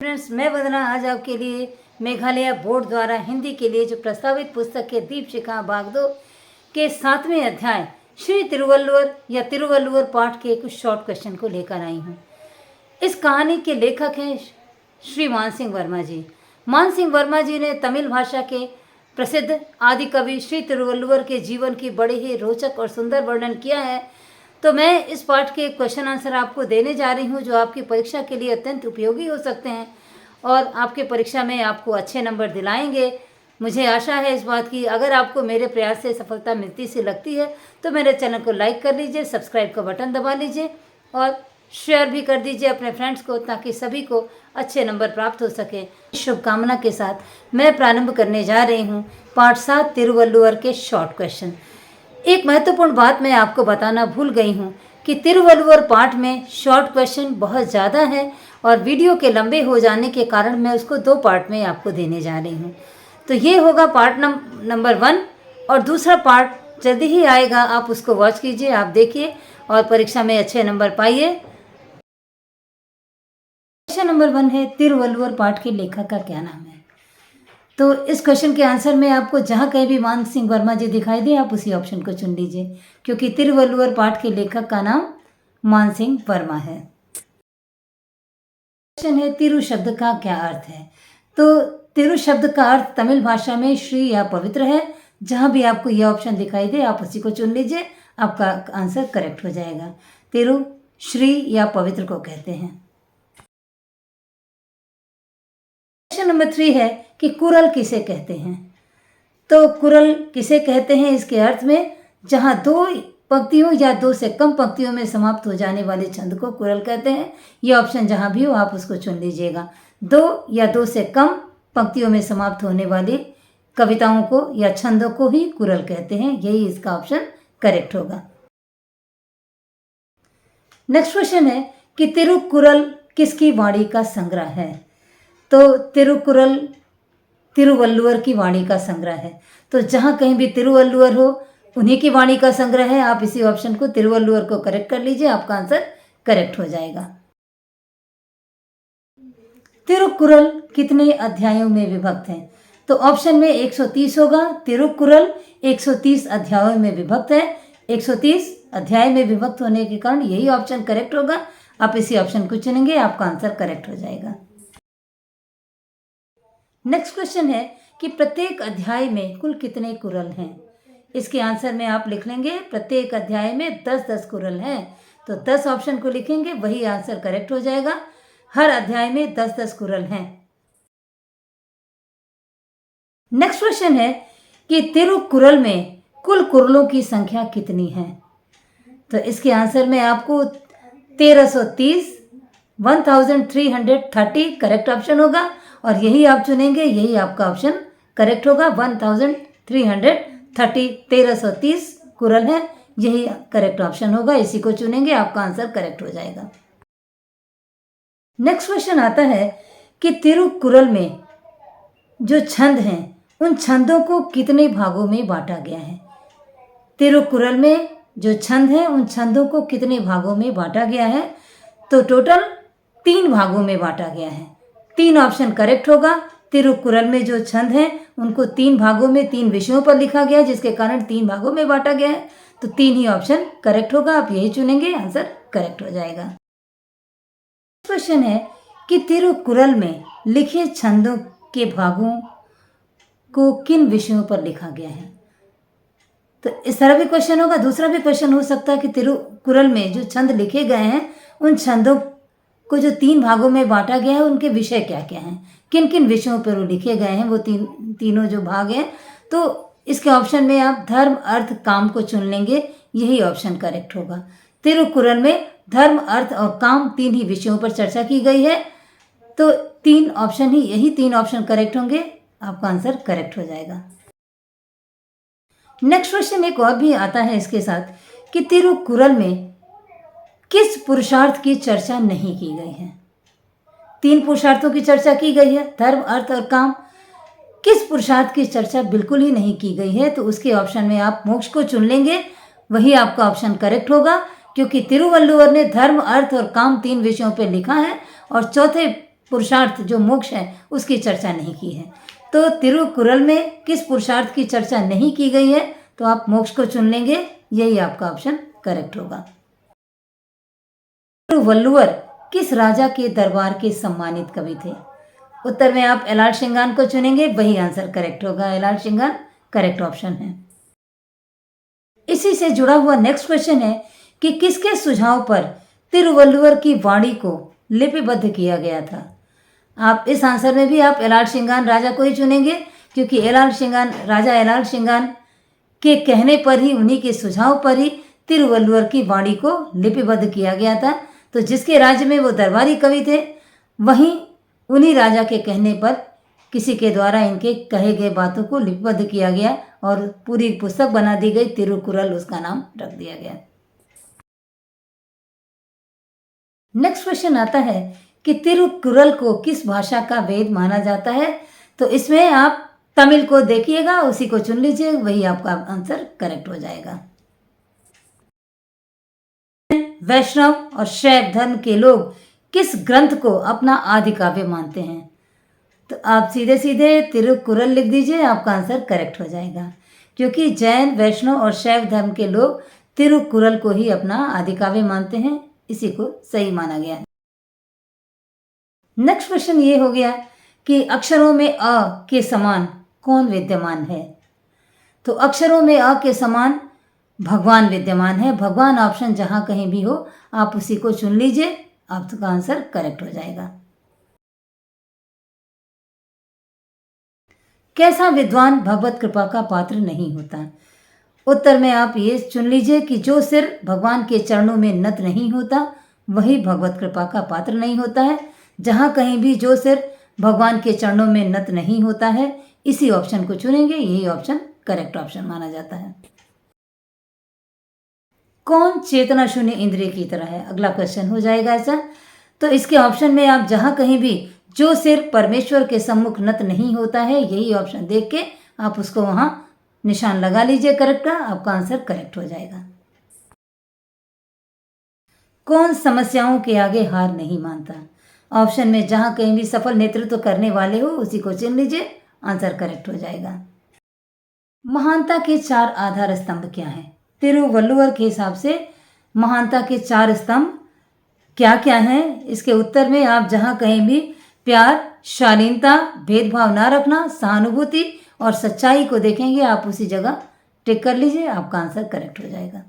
Friends, मैं वंदना आज आपके लिए मेघालय बोर्ड द्वारा हिंदी के लिए जो प्रस्तावित पुस्तक है दीपशिखा भाग 2 के 7वें अध्याय श्री तिरुवल्लुवर या तिरुवल्लुवर पाठ के कुछ शॉर्ट क्वेश्चन को लेकर आई हूँ। इस कहानी के लेखक हैं श्री मानसिंह वर्मा जी। मानसिंह वर्मा जी ने तमिल भाषा के प्रसिद्ध आदि कवि श्री तिरुवल्लुवर के जीवन की बड़े ही रोचक और सुंदर वर्णन किया है। तो मैं इस पाठ के क्वेश्चन आंसर आपको देने जा रही हूँ, जो आपकी परीक्षा के लिए अत्यंत उपयोगी हो सकते हैं और आपके परीक्षा में आपको अच्छे नंबर दिलाएंगे। मुझे आशा है इस बात की। अगर आपको मेरे प्रयास से सफलता मिलती सी लगती है तो मेरे चैनल को लाइक कर लीजिए, सब्सक्राइब का बटन दबा लीजिए और शेयर भी कर दीजिए अपने फ्रेंड्स को, ताकि सभी को अच्छे नंबर प्राप्त हो सके। शुभकामना के साथ मैं प्रारंभ करने जा रही हूँ पाठ 7 तिरुवल्लुवर के शॉर्ट क्वेश्चन। एक महत्वपूर्ण बात मैं आपको बताना भूल गई हूँ कि तिरुवल्लुवर पाठ में शॉर्ट क्वेश्चन बहुत ज़्यादा है और वीडियो के लंबे हो जाने के कारण मैं उसको 2 पार्ट में आपको देने जा रही हूँ। तो ये होगा पार्ट नंबर 1 और दूसरा पार्ट जल्दी ही आएगा। आप उसको वॉच कीजिए, आप देखिए और परीक्षा में अच्छे नंबर पाइए। क्वेश्चन नंबर 1 है, तिरुवल्लुवर पाठ के लेखक का क्या नाम है? तो इस क्वेश्चन के आंसर में आपको जहाँ कहीं भी मानसिंह वर्मा जी दिखाई दे आप उसी ऑप्शन को चुन लीजिए, क्योंकि तिरुवल्लुवर पाठ के लेखक का नाम मानसिंह वर्मा है। क्वेश्चन है, तिरु शब्द का क्या अर्थ है? तो तिरु शब्द का अर्थ तमिल भाषा में श्री या पवित्र है। जहाँ भी आपको यह ऑप्शन दिखाई दे आप उसी को चुन लीजिए, आपका आंसर करेक्ट हो जाएगा। तिरु श्री या पवित्र को कहते हैं। क्वेश्चन नंबर 3 है कि कुरल किसे कहते हैं? तो कुरल किसे कहते हैं इसके अर्थ में जहाँ 2 पंक्तियों या 2 से कम पंक्तियों में समाप्त हो जाने वाले छंद को कुरल कहते हैं। ये ऑप्शन जहाँ भी हो आप उसको चुन लीजिएगा। 2 या 2 से कम पंक्तियों में समाप्त होने वाली कविताओं को या छंदों को ही कुरल कहते हैं। यही इसका ऑप्शन करेक्ट होगा। नेक्स्ट क्वेश्चन है कि तिरुकुरल किसकी वाणी का संग्रह है? तो तिरुकुरल तिरुवल्लुवर की वाणी का संग्रह है। तो जहाँ कहीं भी तिरुवल्लुवर हो उन्हीं की वाणी का संग्रह है। आप इसी ऑप्शन को तिरुवल्लुवर को करेक्ट कर लीजिए, आपका आंसर करेक्ट हो जाएगा। तिरुकुरल कितने अध्यायों में विभक्त है? तो ऑप्शन में 130 होगा। तिरुकुरल 130 अध्यायों में विभक्त है। 130 अध्याय में विभक्त होने के कारण यही ऑप्शन करेक्ट होगा। आप इसी ऑप्शन को चुनेंगे, आपका आंसर करेक्ट हो जाएगा। नेक्स्ट क्वेश्चन है कि प्रत्येक अध्याय में कुल कितने कुरल हैं? इसके आंसर में आप लिख लेंगे प्रत्येक अध्याय में 10-10 कुरल हैं। तो 10 ऑप्शन को लिखेंगे, वही आंसर करेक्ट हो जाएगा। हर अध्याय में 10-10 कुरल हैं। नेक्स्ट क्वेश्चन है कि तिरुकुरल में कुल कुरलों की संख्या कितनी है? तो इसके आंसर में आपको 1330 1330 करेक्ट ऑप्शन होगा और यही आप चुनेंगे, यही आपका ऑप्शन करेक्ट होगा। 1330 कुरल है, यही करेक्ट ऑप्शन होगा। इसी को चुनेंगे, आपका आंसर करेक्ट हो जाएगा। नेक्स्ट क्वेश्चन आता है कि तिरुकुरल में जो छंद हैं उन छंदों को कितने भागों में बांटा गया है? तिरुकुरल में जो छंद हैं उन छंदों को कितने भागों में बांटा गया है? तो टोटल 3 भागों में बांटा गया है। 3 ऑप्शन करेक्ट होगा। तिरुकुरल में जो छंद हैं उनको 3 भागों में 3 विषयों पर लिखा गया है, जिसके कारण 3 भागों में बांटा गया है। तो 3 ही ऑप्शन करेक्ट होगा, आप यही चुनेंगे, आंसर करेक्ट हो जाएगा। क्वेश्चन है कि तिरुकुरल में लिखे छंदों के भागों को किन विषयों पर लिखा गया है? तो इस तरह भी क्वेश्चन होगा। दूसरा भी क्वेश्चन हो सकता है कि तिरुकुरल में जो छंद लिखे गए हैं उन छंदों को जो 3 भागों में बांटा गया है उनके विषय क्या क्या हैं, किन किन विषयों पर वो लिखे गए हैं, वो तीनों जो भाग हैं। तो इसके ऑप्शन में आप धर्म, अर्थ, काम को चुन लेंगे, यही ऑप्शन करेक्ट होगा। तिरुकुरल में धर्म, अर्थ और काम 3 ही विषयों पर चर्चा की गई है। तो 3 ऑप्शन ही, यही 3 ऑप्शन करेक्ट होंगे, आपका आंसर करेक्ट हो जाएगा। नेक्स्ट क्वेश्चन एक और भी आता है इसके साथ कि तिरुकुरल में किस पुरुषार्थ की चर्चा नहीं की गई है? 3 पुरुषार्थों की चर्चा की गई है, धर्म, अर्थ और काम। किस पुरुषार्थ की चर्चा बिल्कुल ही नहीं की गई है? तो उसके ऑप्शन में आप मोक्ष को चुन लेंगे, वही आपका ऑप्शन करेक्ट होगा, क्योंकि तिरुवल्लुवर ने धर्म, अर्थ और काम 3 विषयों पर लिखा है और चौथे पुरुषार्थ जो मोक्ष है उसकी चर्चा नहीं की है। तो तिरुकुरल में किस पुरुषार्थ की चर्चा नहीं की गई है, तो आप मोक्ष को चुन लेंगे, यही आपका ऑप्शन करेक्ट होगा। तिरुवल्लुवर किस राजा के दरबार के सम्मानित कवि थे? उत्तर में आप एलाल सिंगान को चुनेंगे, वही आंसर करेक्ट होगा। एलाल सिंगान करेक्ट ऑप्शन है। इसी से जुड़ा हुआ नेक्स्ट क्वेश्चन है कि किसके सुझाव पर तिरुवल्लुवर की वाणी को लिपिबद्ध किया गया था? आप इस आंसर में भी आप एलाल सिंगान राजा को ही चुनेंगे, क्योंकि राजा एलाल सिंगान के कहने पर ही, उन्हीं के सुझाव पर ही तिरुवल्लुवर की वाणी को लिपिबद्ध किया गया था। तो जिसके राज्य में वो दरबारी कवि थे, वहीं उन्हीं राजा के कहने पर किसी के द्वारा इनके कहे गए बातों को लिपिबद्ध किया गया और पूरी पुस्तक बना दी गई, तिरुकुरल उसका नाम रख दिया गया। नेक्स्ट क्वेश्चन आता है कि तिरुकुरल को किस भाषा का वेद माना जाता है? तो इसमें आप तमिल को देखिएगा, उसी को चुन लीजिए, वही आपका आंसर करेक्ट हो जाएगा। वैष्णव और शैव धर्म के लोग किस ग्रंथ को अपना आदि काव्य मानते हैं? तो आप सीधे सीधे तिरुकुरल लिख दीजिए, आपका आंसर करेक्ट हो जाएगा, क्योंकि जैन, वैष्णव और शैव धर्म के लोग तिरुकुरल को ही अपना आदि काव्य मानते हैं, इसी को सही माना गया है। नेक्स्ट क्वेश्चन ये हो गया कि अक्षरों में अ के समान कौन विद्यमान है? तो अक्षरों में अ के समान भगवान विद्यमान है। भगवान ऑप्शन जहां कहीं भी हो आप उसी को चुन लीजिए, आपका आंसर करेक्ट हो जाएगा। कैसा विद्वान भगवत कृपा का पात्र नहीं होता? उत्तर में आप ये चुन लीजिए कि जो सिर भगवान के चरणों में नत नहीं होता वही भगवत कृपा का पात्र नहीं होता है। जहां कहीं भी जो सिर भगवान के चरणों में नत नहीं होता है, इसी ऑप्शन को चुनेंगे, यही ऑप्शन करेक्ट ऑप्शन माना जाता है। कौन चेतना शून्य इंद्रिय की तरह है? अगला क्वेश्चन हो जाएगा ऐसा। तो इसके ऑप्शन में आप जहां कहीं भी जो सिर परमेश्वर के सम्मुख नत नहीं होता है, यही ऑप्शन देख के आप उसको वहां निशान लगा लीजिए करेक्ट का, आपका आंसर करेक्ट हो जाएगा। कौन समस्याओं के आगे हार नहीं मानता? ऑप्शन में जहां कहीं भी सफल नेतृत्व करने वाले हो उसी को चुन लीजिए, आंसर करेक्ट हो जाएगा। महानता के 4 आधार स्तंभ क्या हैं? तिरुवल्लुवर के हिसाब से महानता के 4 स्तंभ क्या क्या हैं? इसके उत्तर में आप जहां कहीं भी प्यार, शालीनता, भेदभाव ना रखना, सहानुभूति और सच्चाई को देखेंगे, आप उसी जगह टिक कर लीजिए, आपका आंसर करेक्ट हो जाएगा।